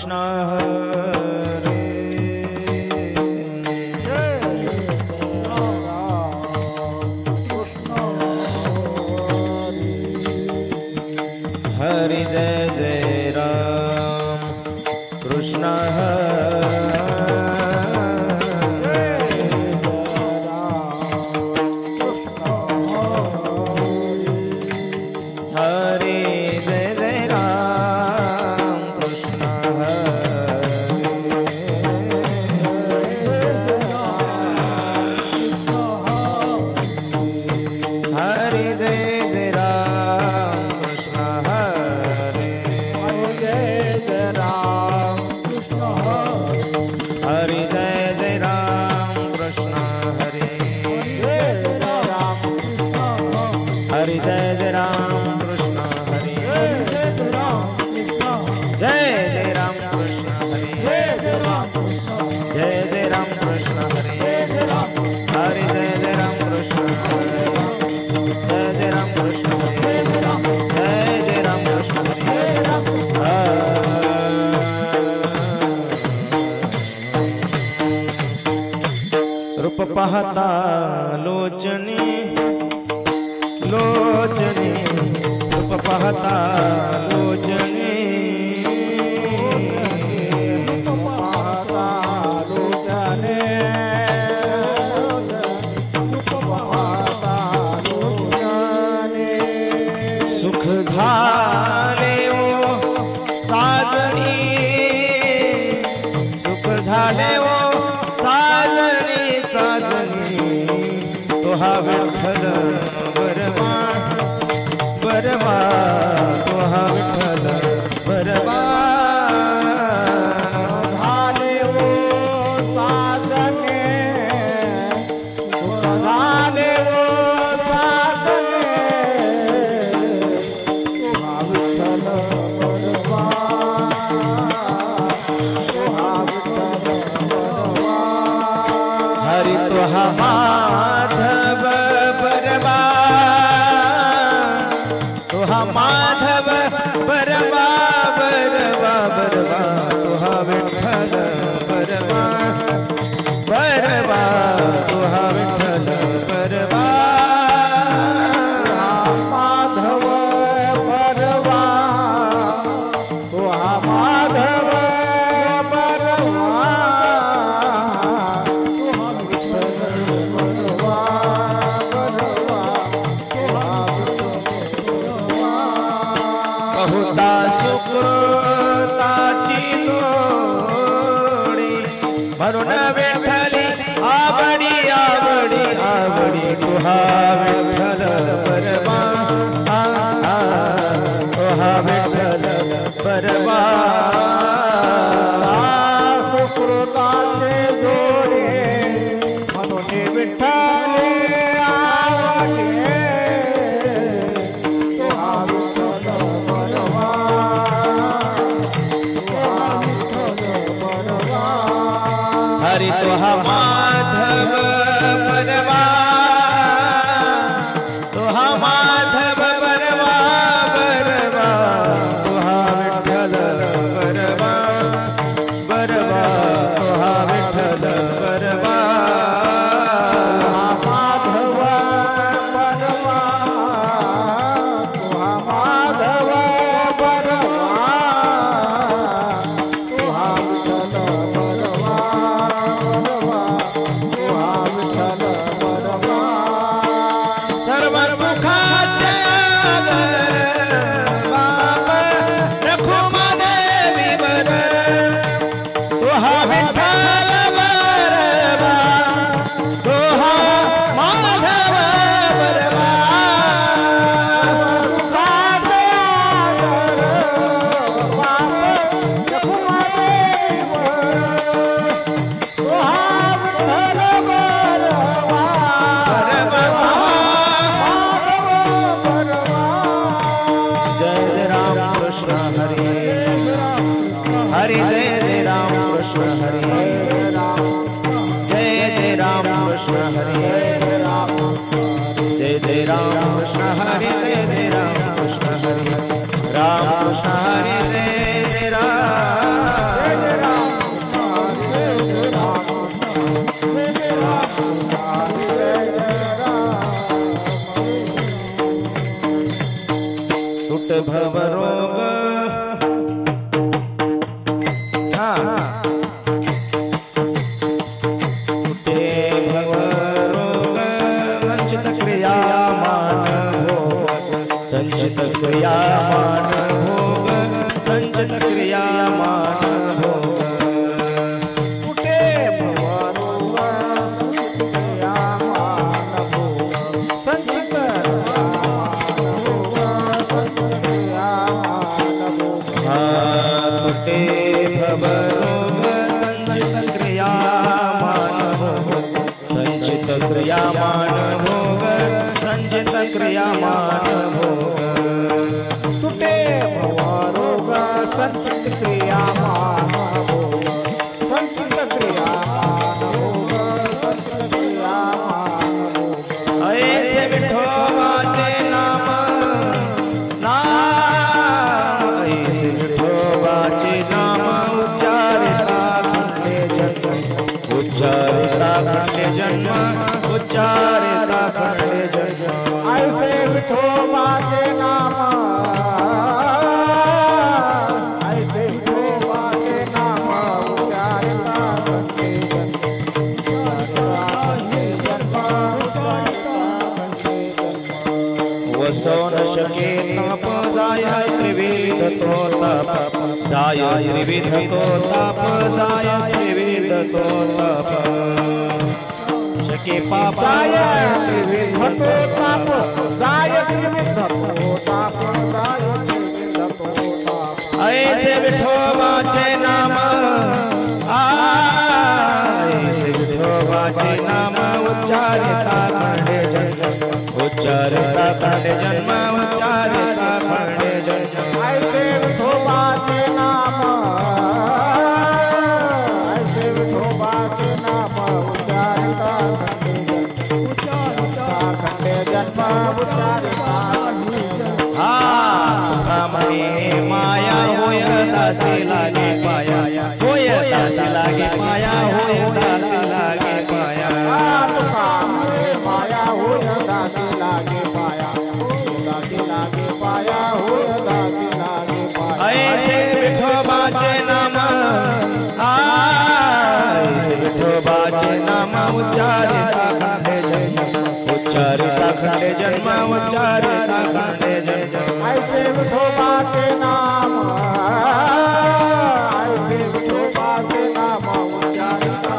कृष्ण हरे हरि जय जय राम कृष्ण पाहता लोचनी लोचनी रूप पाहता लोचनी सुख झाले ओ साजणी सुख झाले ओ साजणी साजणी तो हा विठ्ठल बरवा बरवा तो हा विठ्ठल बरवा झाले ओ साजणे सुख झाले ओ साजणे तो हा विठ्ठल बरवा तो हा विठ्ठल बरवा हरि तो हा माधव बरवा तो हा माधव बरवा बरवा बरवा तो हा विठ्ठल बरवा बरवा तो हा विठ्ठल बरवा माधव बरवा तो हा माधव बहुता सुकृताची जोडी म्हणून विठ्ठली आवडी आवडी आवडी तुहा विठ्ठल बरवा तुहा विठ्ठल बरवा सुकृताचे जोडी म्हणून विठ्ठली आवडी हरि तो हा माधव बरवा तो हा माधव बरवा बरवा तो हा विठ्ठल बरवा बरवा तो हा विठ्ठल बरवा माधव बरवा तो हा माधव बरवा तो हा विठ्ठल बरवा सर्व सुखाचे रखुमादेवी बर तो हा विठ्ठल बरवा तो हा माधव बरवा हरि जय जय राम कृष्ण हरि जय जय राम कृष्ण हरि जय जय राम कृष्ण हरि जय जय राम कृष्ण हरि राम कृष्ण हरि जय जय राम सब रोग संचित क्रिया मान भोग संचित क्रिया मान भोग संचित क्रिया मान भोग सुटे भवा रोग संचित क्रिया मान भोग संचित क्रिया मान भोग संचित क्रिया मान भोग ऐसे विठोबाचे नाम ऐसे विठोबाचे नाम उच्चारिता खंडे जन्म उच्चारिता खंडे जन्म उच्चारिता खंडे जन्म ऐसे विठोबाचे नाम ऐसे विठोबाचे नाम उच्चारिता खंडे जन्म वसो न शके तप जाय त्रिविध तो तप जाय त्रिविध तो तप जाय त्रिविध तो तप शके पाप जाय त्रिविध तो तप जाय त्रिविध तो तप जाय त्रिविध तो तप ऐसे विठोबाचे नाम ऐसे विठोबाचे नाम उच्चारिता खंडे जन्म उच्चारिता खंडे जन्म उच्चारिता खंडे जन्म ऐसे विठोबाचे नाम ऐसे विठोबाचे नाम उच्चारिता खंडे जन्म उच्चारिता म्हणे माया होय दासी लागे पाया होय दासी लागे पाया होय दासी लागे पाया माया होय दासी लागे पाया दासी लागे पाया होय दासी लागे पाया ऐसे विठोबाचे नाम ऐसे विठोबाचे नाम उच्चारिता खंडे जन्म उच्चारिता खंडे जन्म उच्चारिता खंडे जन्म ऐसे विठोबाचे नाम ऐसे विठोबाचे नाम उच्चारिता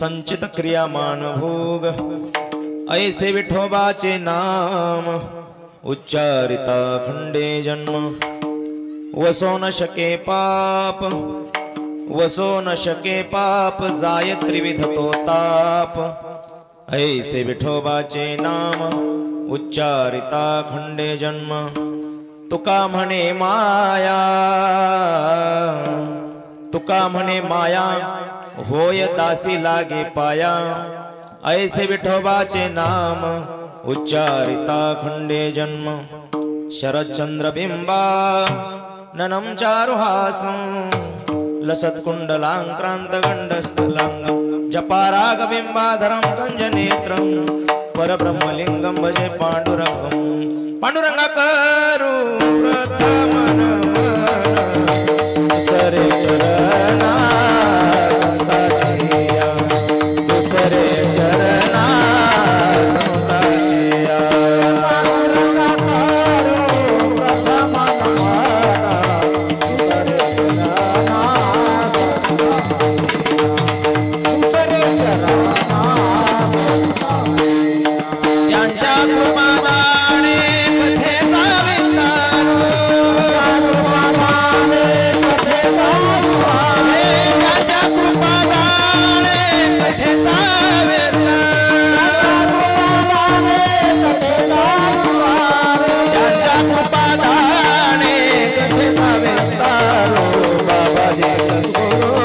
संचित क्रियामान भोग ऐसे विठोबाचे नाम उच्चारिता खंडे जन्म वसो न शके पाप वसो न शके पाप जाय त्रिविध तो ताप ऐसे विठोबाचे नाम उच्चारिता खंडे जन्म तुका म्हणे माया तुका म्हणे माया होय दासी लागे पाया ऐसे विठोबाचे नाम उच्चारिता खंडे जन्म शरदचंद्र बिंबा ननम चारुहासं लसत कुंडलांक्रांत गंडस्थलांग जपाराग बिंबाधरं कंजनेत्रं परब्रह्मलिंगं भजे पांडुरंगं पांडुरंग करू प्रथम नमन दुसरे चरणा संताची या दुसरे चरणा संताची या पांडुरंग करू प्रथम नमन दुसरे चरणा दुसरे चरणा त्यांच्या कृपादाने कथेचा विस्तार त्यांच्या कृपादाने कथेचा त्यांच्या कृपादाने कथेचा विस्तार बाबाजी सद्गुरु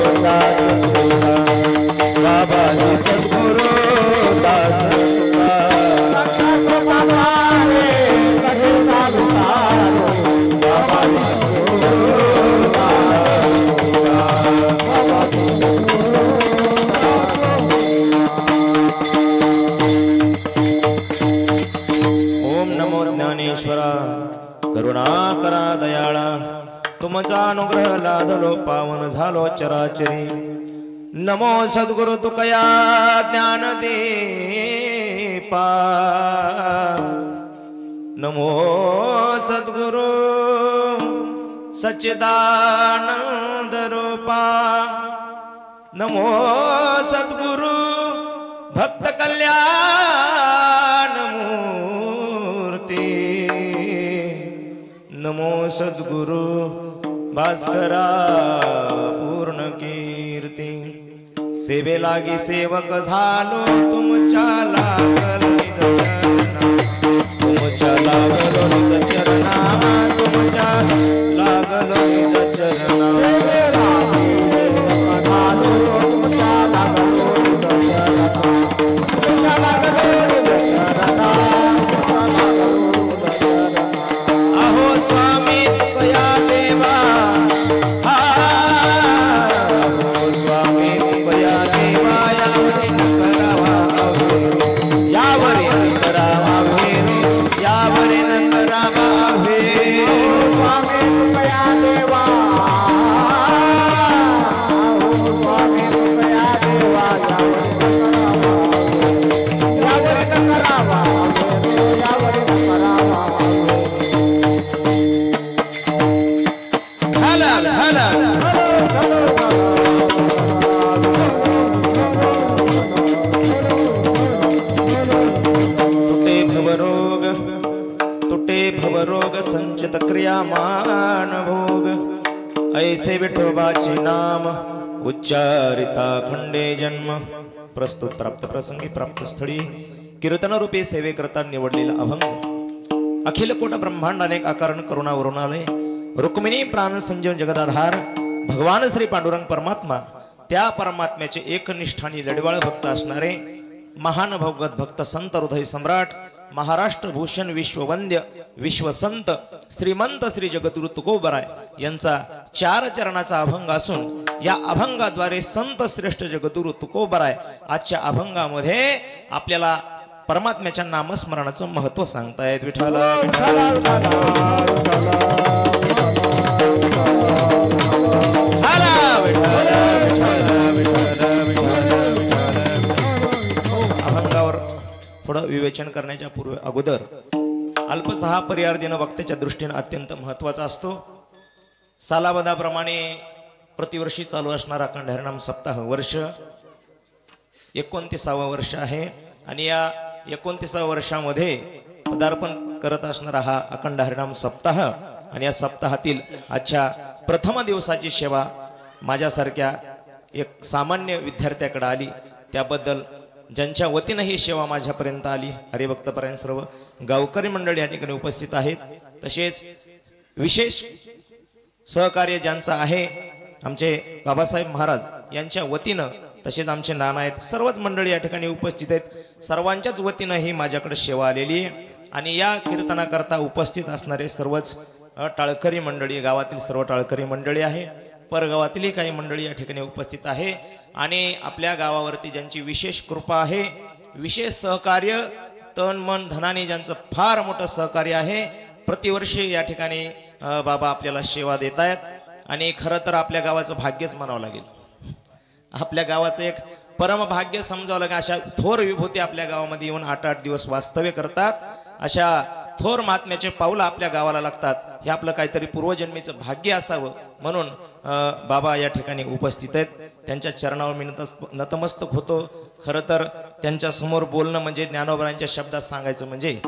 दास तुका बाबाजी सद्गुरु दास ओम नमो ज्ञानेश्वरा करुणाकरा दयाळा तुमचा अनुग्रह लादलो पावन झालो चराचरी नमो सद्गुरु तुकया ज्ञान दीपा नमो सद्गुरु सच्चिदानंद रूपा नमो सद्गुरु भक्त कल्याण मूर्ती नमो सद्गुरु भास्करा पूर्ण कीर्ती सेवे लागी सेवक झालो तुमच्या लागल निज चरणा तुमच्या लागलो निज चरणा तुमच्या लागलो निज चरणा अहो स्वामी तुकया देवा अहो स्वामी तुकया देवा यावरी न करावा भेरू यावरी न करावा भेरू स्वामी कृपया देवा स्वामी कृपया देवा यावरी न करावा यावरी न करावा हला हला तुटे भवरोग संचित क्रियामान भोग ऐसे विठोबाचे नाम उच्चारिता खंडे जन्म प्रस्तुत प्राप्त प्रसंगी प्राप्त स्थळी कीर्तन रूपी सेवेकरता निवडलेला अभंग अखिल कोट ब्रह्मांड अनेक आकारण करुणा वरुणालय रुक्मिणी प्राण संजीवन जगदाधार भगवान श्री पांडुरंग परमात्मा त्या परमात्म्याचे एकनिष्ठानी लढवाळ भक्त असणारे महान भगवत भक्त संत हृदय सम्राट महाराष्ट्र भूषण विश्ववंद्य विश्वसंत श्रीमंत श्री जगद्गुरु तुकोबराय यांचा 4 चरणाचा अभंग असून या अभंगाद्वारे संत श्रेष्ठ जगद्गुरु तुकोबराय आजच्या अभंगामध्ये आपल्याला परमात्म्याच्या नामस्मरणाचं महत्व सांगतायत. विठ्ठला अभंगावर थोडं विवेचन करण्याच्या पूर्वी अगोदर अल्पसहा पर्याय देणं वक्त्याच्या दृष्टीने अत्यंत महत्वाचा असतो. सालाबदाप्रमाणे प्रतिवर्षी चालू असणारा अखंड हरिनाम सप्ताह वर्ष 29वे वर्ष आहे आणि या 29व्या वर्षामध्ये पदार्पण करत असणारा हा अखंड हरिनाम सप्ताह आणि या सप्ताहातील आजच्या प्रथम दिवसाची सेवा माझ्यासारख्या एक सामान्य विद्यार्थ्याकडे आली, त्याबद्दल ज्यांच्या वतीनं ही सेवा माझ्यापर्यंत आली हरिभक्तपरायण सर्व गावकरी मंडळी या ठिकाणी उपस्थित आहेत, तसेच विशेष सहकार्य ज्यांचं आहे आमचे बाबासाहेब महाराज यांच्या वतीनं, तसेच आमचे नाना आहेत, सर्वच मंडळी या ठिकाणी उपस्थित आहेत, सर्वांच्याच वतीनं ही माझ्याकडे सेवा आलेली आहे आणि या कीर्तनाकरता उपस्थित असणारे सर्वच टाळकरी मंडळी, गावातील सर्व टाळकरी मंडळी आहे, परगावातीलही काही मंडळी या ठिकाणी उपस्थित आहे आणि आपल्या गावावरती ज्यांची विशेष कृपा आहे, विशेष सहकार्य तन मन धनाने ज्यांचं फार मोठं सहकार्य आहे, प्रतिवर्षी या ठिकाणी बाबा आपल्याला सेवा देत आहेत आणि खरं तर आपल्या गावाचं भाग्यच म्हणावं लागेल, आपल्या गावाचं एक परम भाग्य समजावं लागेल। अशा थोर विभूती आपल्या गावामध्ये येऊन 8-8 दिवस वास्तव्य करतात, अशा थोर महात्म्याचे पाऊल आपल्या गावाला लागतात, हे आपलं काहीतरी पूर्वजन्मीचं भाग्य असावं म्हणून बाबा या ठिकाणी उपस्थित आहेत, त्यांच्या चरणावर मी नतमस्तक होतो। खरं तर त्यांच्या समोर बोलणं म्हणजे ज्ञानोबांच्या शब्दात सांगायचं म्हणजे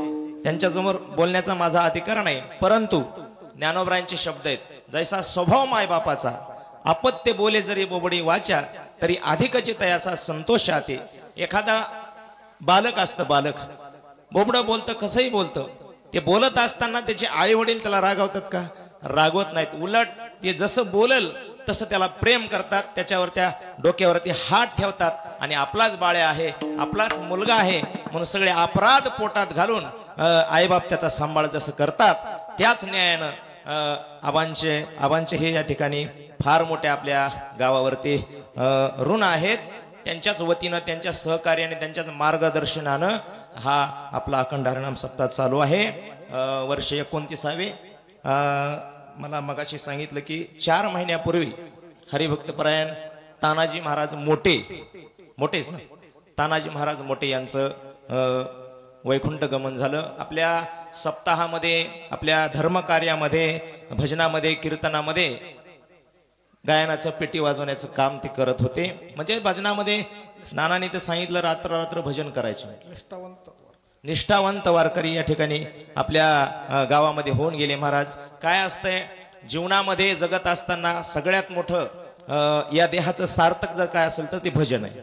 त्यांच्यासमोर बोलण्याचा माझा अधिकार नाही, परंतु ज्ञानोबांचे शब्द आहेत, जैसा स्वभाव माय बापाचा अपत्य बोले जरी बोबडी वाचा तरी अधिकचे तयाचा संतोष आते। एखादा बालक असतं, बालक बोबडं बोलतं, कसंही बोलतं, ते बोलत असताना त्याचे आई वडील त्याला रागवतात का? रागवत नाहीत, उलट ते जसं बोलल तसं त्याला प्रेम करतात, त्याच्यावर त्या डोक्यावरती हात ठेवतात आणि आपलाच बाळ्या आहे, आपलाच मुलगा आहे म्हणून सगळे अपराध पोटात घालून आईबाप त्याचा सांभाळ जसं करतात, त्याच न्यायानं आबांचे हे या ठिकाणी फार मोठ्या आपल्या गावावरती ऋण आहेत, त्यांच्याच वतीनं, त्यांच्या सहकार्याने, त्यांच्याच मार्गदर्शनानं हा आपला अखंड हरिनाम सप्ताह चालू आहे। वर्ष 29वे। मला मगाशी सांगितलं की 4 महिन्यापूर्वी हरिभक्तपरायण तानाजी महाराज मोठेच ना, तानाजी महाराज मोठे यांचं वैकुंठ गमन झालं। आपल्या सप्ताहामध्ये, आपल्या धर्मकार्यामध्ये, भजनामध्ये, कीर्तनामध्ये गायनाचं पेटी वाजवण्याचं काम ते करत होते। म्हणजे भजनामध्ये नानाने ते सांगितलं रात्र भजन करायचे, निष्ठावंत वारकरी या ठिकाणी आपल्या गावामध्ये होऊन गेले महाराज। काय असतंय जीवनामध्ये जगत असताना सगळ्यात मोठं या देहाचं सार्थक जर काय असेल तर ते भजन आहे,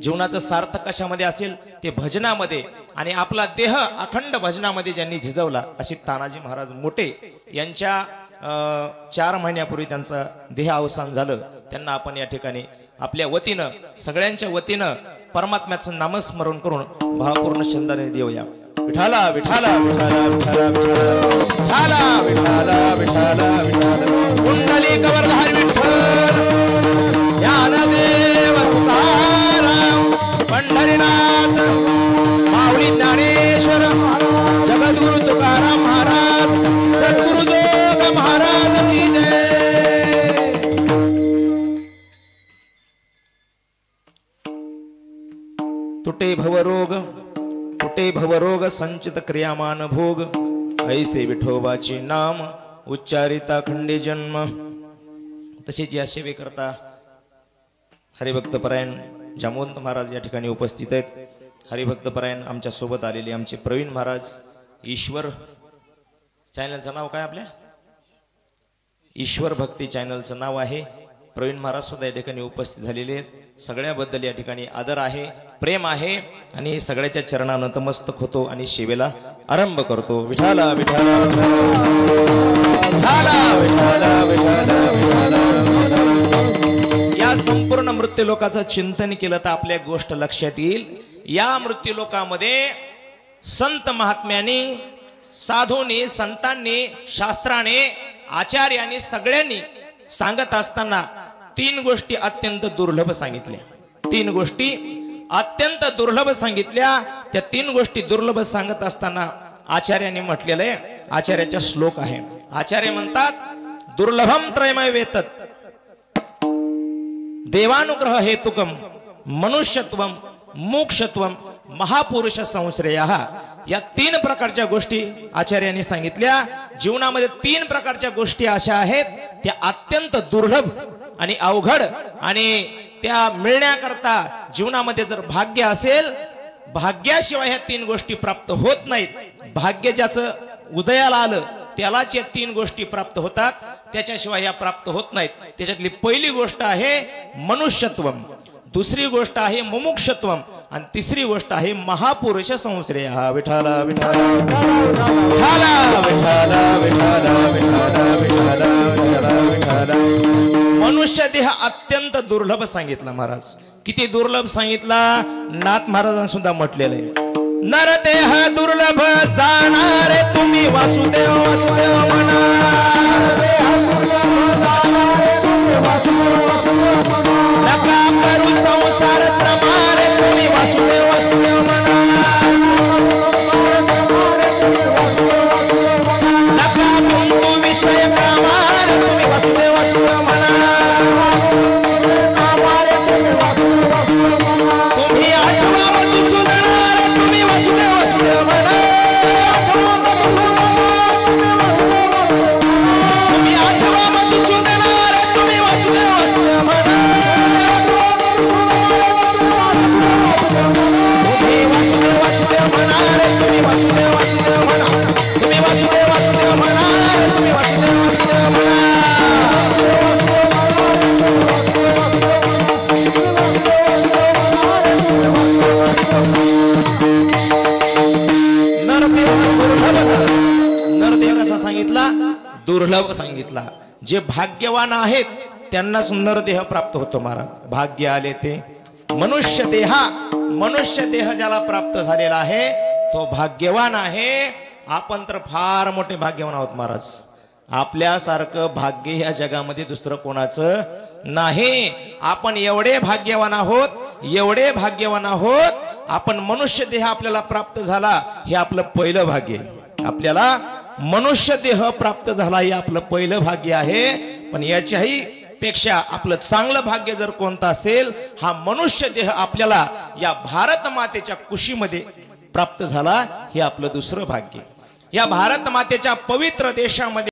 जीवनाचं सार्थक कशामध्ये असेल ते भजनामध्ये, आणि आपला देह अखंड भजनामध्ये ज्यांनी झिजवला अशी तानाजी महाराज मोठे यांच्या 4 महिन्यापूर्वी त्यांचा देह अवसान झालं। त्यांना आपण या ठिकाणी आपल्या वतीनं, सगळ्यांच्या वतीनं परमात्म्याचं नामस्मरण करून भावपूर्ण छंदाने देऊया। विठाला विठाला विठाला विठाला विठाला विठाला विठाला विठाला कुंडली कवरधार विठ्ठल ज्ञानदेव तुकाराम पंढरीनाथ माऊली ज्ञानेश्वर जगद्गुरु तुकाराम महाराज सद्गुरु जोग महाराज की जय। तुटे भवरोग संचित क्रियामान भोग ऐसे विठोबाचे नाम उच्चारिता खंडे जन्म। तसेच या सेवेकरता हरिभक्तपरायण जामवंत महाराज या ठिकाणी उपस्थित आहेत। हरिभक्तपरायण आमच्या सोबत आलेले आमचे प्रवीण महाराज, ईश्वर चॅनलचं नाव काय आपल्या? ईश्वर भक्ती चॅनलचं नाव आहे। प्रवीण महाराज सुद्धा या ठिकाणी उपस्थित झालेले आहेत। सगळ्याबद्दल या ठिकाणी आदर आहे, प्रेम आहे आणि सगळ्याच्या चरणात नतमस्तक होतो आणि सेवेला आरंभ करतो। विठाला विठाला या संपूर्ण मृत्यू लोकाचं चिंतन केलं तर आपल्या गोष्ट लक्षात येईल। या मृत्यू लोकामध्ये संत महात्म्यांनी, साधूंनी, संतांनी, शास्त्राने, आचार्यांनी, सगळ्यांनी सांगत असताना 3 गोष्टी अत्यंत दुर्लभ सांगितल्या। 3 गोष्टी अत्यंत दुर्लभ सांगितल्या। त्या 3 गोष्टी दुर्लभ सांगत असताना आचार्यांनी म्हटलेलं आहे, आचार्याचा श्लोक आहे। आचार्य म्हणतात, दुर्लभम त्रयमय वेतत देवानुग्रह हेतुकम मनुष्यत्वम मोक्षत्वम महापुरुष संश्रयः। या 3 प्रकारच्या गोष्टी आचार्यांनी सांगितल्या। जीवनामध्ये 3 प्रकारच्या गोष्टी अशा आहेत त्या अत्यंत दुर्लभ आणि अवघड आणि त्या मिळण्याकरता जीवनामध्ये जर भाग्य असेल, भाग्याशिवाय ह्या 3 गोष्टी प्राप्त होत नाहीत। भाग्य ज्याचं उदयाला आलं त्यालाच या 3 गोष्टी प्राप्त होतात, त्याच्याशिवाय ह्या प्राप्त होत नाहीत। त्याच्यातली पहिली गोष्ट आहे मनुष्यत्वम, दुसरी गोष्ट आहे मुमुक्षत्वम आणि तिसरी गोष्ट आहे महापुरुष संश्रय। विठाला विठाला विठाला विठाला विठाला विठाला विठाला विठाला। मनुष्य देह अत्यंत दुर्लभ सांगितला महाराज। किती दुर्लभ सांगितला, नाथ महाराजांनी सुद्धा म्हटलेलं आहे। नरदेह दुर्लभ जाणारे तुम्ही वासुदेव वासुदेव म्हणा, नका करू संसार श्रमारे तुम्ही वासुदेव वासुदेव म्हणा, नका गुंतू विषय कामारे तुम्ही वासुदेव वासुदेव म्हणा, तुम्ही आठवा मधुसूदनार तुम्ही वासुदेव वासुदेव म्हणा, तुम्ही आठवा मधुसूदनार तुम्ही वासुदेव वासुदेव म्हणा, तुम्ही वासुदेव वासुदेव म्हणा, तुम्ही वासुदेव वासुदेव म्हणा, तुम्ही वासुदेव वासुदेव म्हणा, तुम्ही वासुदेव वासुदेव म्हणा। नरदेह कसा सांगितला, दुर्लभ सांगितला। जे भाग्यवान आहेत त्यांनाच नरदेह प्राप्त होतो महाराज। भाग्य आले ते मनुष्य देह ज्याला प्राप्त झालेला आहे तो भाग्यवान आहे। आपण तर फार मोठे भाग्यवान आहोत महाराज। आपल्यासारखं भाग्य या जगामध्ये दुसरं कोणाचं नाही। आपण एवढे भाग्यवान आहोत, एवढे भाग्यवान आहोत, आपण मनुष्य देह आपल्याला प्राप्त झाला हे आपलं पहिलं भाग्य आहे। आपल्याला मनुष्य देह प्राप्त झाला हे आपलं पहिलं भाग्य आहे। पण याच्याही पेक्षा आपलं चांगलं भाग्य जर कोणतं असेल, हा मनुष्य देह आपल्याला या भारत मातेच्या कुशीमध्ये प्राप्त झाला हे आपलं दुसरं भाग्य। या भारत मातेच्या पवित्र देशामध्ये